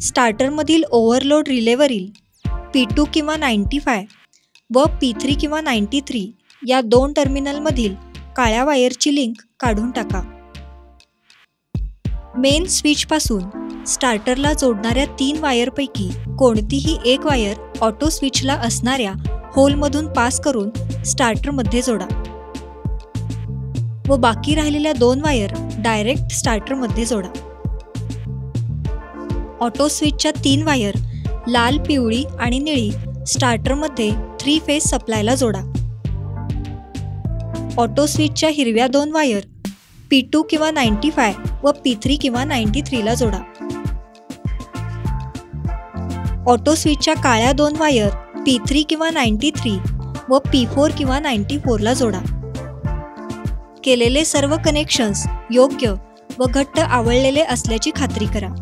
स्टार्टरमधील overload रिलेवरील P2 किंवा 95 व P3 किंवा 93 या दोन टर्मिनलमधील काळ्या वायरची लिंक काढून टाका. मेन स्विचपासून स्टार्टरला जोडणाऱ्या 3 वायरपैकी कोणतीही एक वायर ऑटो स्विचला असणाऱ्या होलमधून पास करून स्टार्टरमध्ये जोडा व बाकी राहिलेल्या 2 वायर डायरेक्ट स्टार्टरमध्ये जोडा. ऑटो स्विचच्या 3 वायर लाल, पिवळी आणि निळी स्टार्टरमध्ये 3 फेज सप्लायला जोडा. ऑटो स्विचच्या हिरव्या 2 वायर P2 किंवा 95 व P3 किंवा 93 ला जोडा. ऑटो स्विचच्या काळ्या 2 वायर P3 किंवा 93 व P4 किंवा 94 ला जोडा. केलेले सर्व कनेक्शन्स योग्य व घट्ट आवळलेले असल्याची खात्री करा.